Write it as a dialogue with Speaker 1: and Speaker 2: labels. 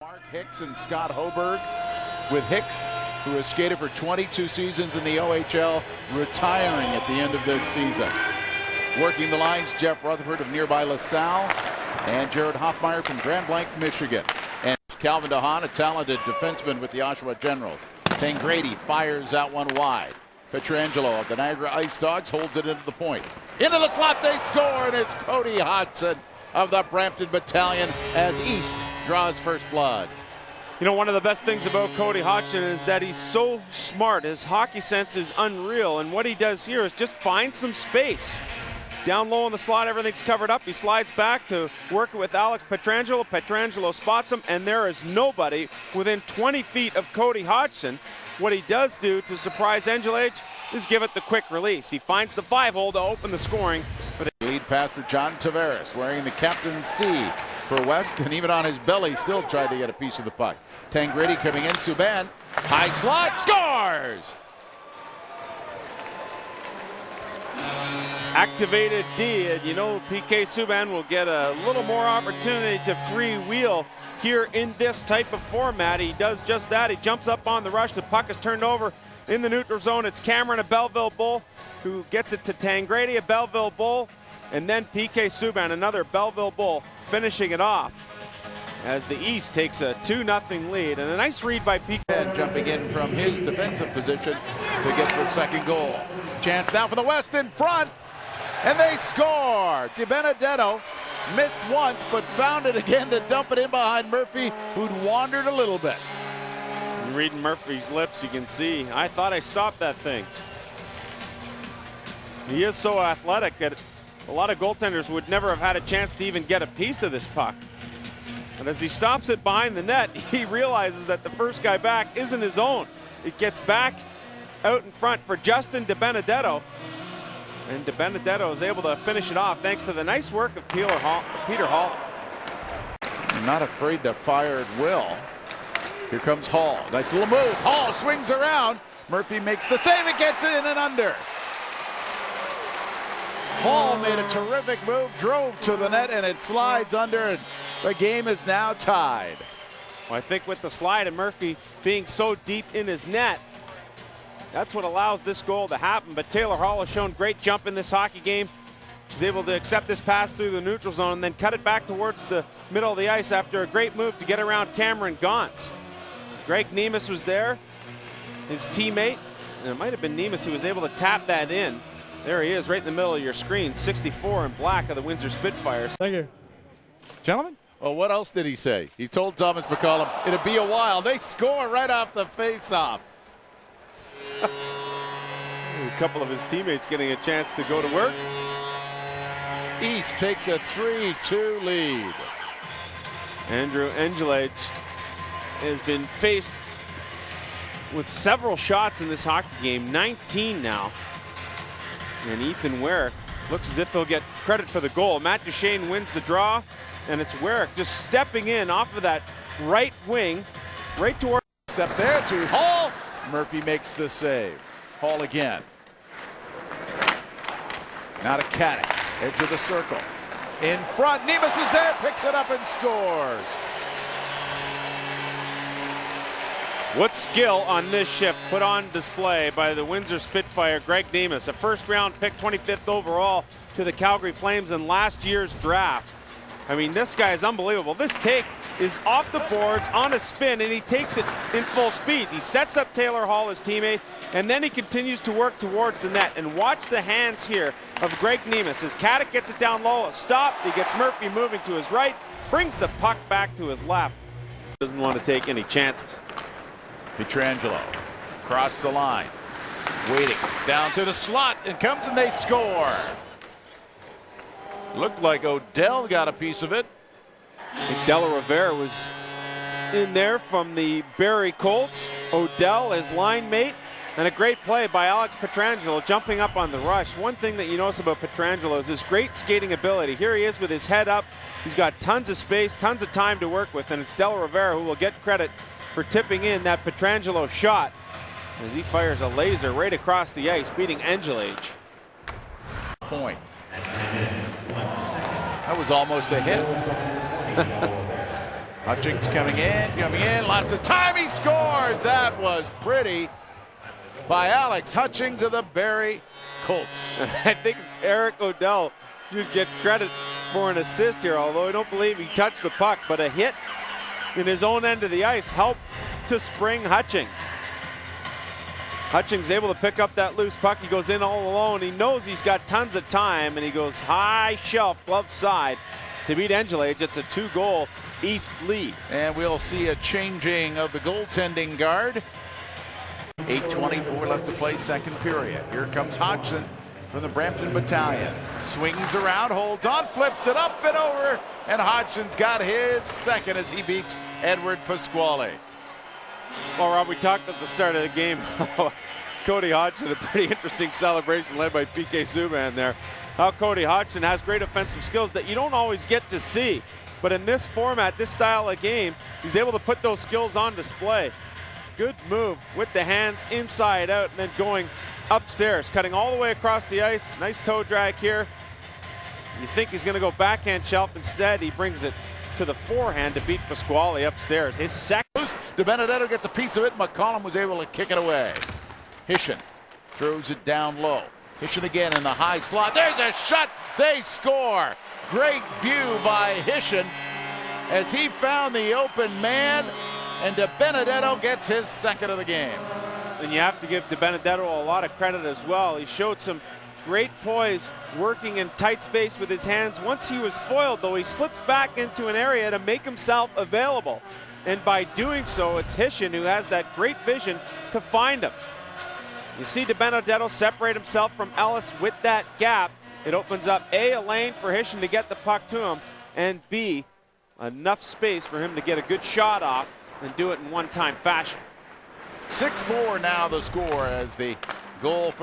Speaker 1: Mark Hicks and Scott Hoberg, with Hicks, who has skated for 22 seasons in the OHL, retiring at the end of this season. Working the lines, Jeff Rutherford of nearby LaSalle and Jared Hoffmeyer from Grand Blanc, Michigan. And Calvin Haan, a talented defenseman with the Oshawa Generals. Tangradi fires out one wide. Pietrangelo of the Niagara Ice Dogs holds it into the point. Into the slot, they score, and it's Cody Hodgson of the Brampton Battalion as East draws first blood.
Speaker 2: You know, one of the best things about Cody Hodgson is that he's so smart. His hockey sense is unreal, and what he does here is just find some space. Down low in the slot, everything's covered up. He slides back to work with Alex Pietrangelo. Pietrangelo spots him, and there is nobody within 20 feet of Cody Hodgson. What he does do to surprise Angelage is give it the quick release. He finds the 5-hole to open the scoring. For the
Speaker 1: lead pass for John Tavares, wearing the captain's C for West, and even on his belly still tried to get a piece of the puck. Tangradi coming in, Subban, high slot, scores!
Speaker 2: Activated D, and you know PK Subban will get a little more opportunity to freewheel here in this type of format. He does just that. He jumps up on the rush. The puck is turned over in the neutral zone. It's Cameron, a Belleville Bull, who gets it to Tangradi, a Belleville Bull, and then PK Subban, another Belleville Bull, finishing it off as the East takes a 2-0 lead. And a nice read by PK.
Speaker 1: Jumping in from his defensive position to get the second goal. Chance now for the West in front, and they score. DiBenedetto missed once, but found it again to dump it in behind Murphy, who'd wandered a little bit.
Speaker 2: Reading Murphy's lips, you can see, I thought I stopped that thing. He is so athletic that a lot of goaltenders would never have had a chance to even get a piece of this puck. And as he stops it behind the net, he realizes that the first guy back isn't his own. It gets back out in front for Justin DiBenedetto. And DiBenedetto is able to finish it off thanks to the nice work of Peter Hall.
Speaker 1: Not afraid to fire at will. Here comes Hall. Nice little move. Hall swings around. Murphy makes the save. It gets in and under. Hall made a terrific move, drove to the net, and it slides under, and the game is now tied.
Speaker 2: Well, I think with the slide and Murphy being so deep in his net, that's what allows this goal to happen. But Taylor Hall has shown great jump in this hockey game. He's able to accept this pass through the neutral zone and then cut it back towards the middle of the ice after a great move to get around Cameron Gauntz. Greg Nemiz was there, his teammate, and it might have been Nemiz who was able to tap that in. There he is, right in the middle of your screen, 64 in black of the Windsor Spitfires.
Speaker 3: Thank you. Gentlemen?
Speaker 1: Well, what else did he say? He told Thomas McCollum it'd be a while. They score right off the face-off.
Speaker 2: A couple of his teammates getting a chance to go to work.
Speaker 1: East takes a 3-2 lead.
Speaker 2: Andrew Angelage has been faced with several shots in this hockey game, 19 now. And Ethan Werek looks as if he'll get credit for the goal. Matt Duchene wins the draw, and it's Werek just stepping in off of that right wing, right toward.
Speaker 1: Step there to Hall. Murphy makes the save. Hall again. Now to Katic, edge of the circle. In front, Nemiz is there, picks it up and scores.
Speaker 2: What skill on this shift put on display by the Windsor Spitfire, Greg Nemiz, a first-round pick, 25th overall to the Calgary Flames in last year's draft. I mean, this guy is unbelievable. This take is off the boards on a spin, and he takes it in full speed. He sets up Taylor Hall, his teammate, and then he continues to work towards the net. And watch the hands here of Greg Nemiz. As Katic gets it down low, a stop. He gets Murphy moving to his right, brings the puck back to his left. Doesn't want to take any chances.
Speaker 1: Pietrangelo across the line, waiting down to the slot, and comes and they score. Looked like Odell got a piece of it.
Speaker 2: Della Rovere was in there from the Barrie Colts. Odell, his line mate, and a great play by Alex Pietrangelo jumping up on the rush. One thing that you notice about Pietrangelo is his great skating ability. Here he is with his head up. He's got tons of space, tons of time to work with, and it's Della Rovere who will get credit for tipping in that Pietrangelo shot as he fires a laser right across the ice, beating Angelage.
Speaker 1: Point. That was almost a hit. Hutchings coming in, lots of time, he scores! That was pretty by Alex Hutchings of the Barrie Colts.
Speaker 2: I think Eric O'Dell should get credit for an assist here, although I don't believe he touched the puck, but a hit in his own end of the ice helped to spring Hutchings. Hutchings able to pick up that loose puck. He goes in all alone. He knows he's got tons of time, and he goes high shelf, glove side to beat Angela. It's a 2-goal East lead.
Speaker 1: And we'll see a changing of the goaltending guard. 8:24 left to play, second period. Here comes Hodgson from the Brampton Battalion. Swings around, holds on, flips it up and over, and Hodgson's got his second as he beats Edward Pasquale.
Speaker 2: Well, Rob, we talked at the start of the game. Cody Hodgson, a pretty interesting celebration led by PK Subban there. How Cody Hodgson has great offensive skills that you don't always get to see. But in this format, this style of game, he's able to put those skills on display. Good move with the hands inside out and then going upstairs, cutting all the way across the ice. Nice toe drag here. You think he's going to go backhand shelf. Instead, he brings it to the forehand to beat Pasquale upstairs. His second.
Speaker 1: DiBenedetto gets a piece of it. McCollum was able to kick it away. Hishon throws it down low. Hishon again in the high slot. There's a shot. They score. Great view by Hishon as he found the open man, and DiBenedetto gets his second of the game.
Speaker 2: And you have to give DiBenedetto a lot of credit as well. He showed some great poise working in tight space with his hands. Once he was foiled, though, he slips back into an area to make himself available. And by doing so, it's Hishon who has that great vision to find him. You see DiBenedetto separate himself from Ellis with that gap. It opens up A lane for Hishon to get the puck to him, and B, enough space for him to get a good shot off and do it in one-time fashion.
Speaker 1: 6-4 now the score as the goal for the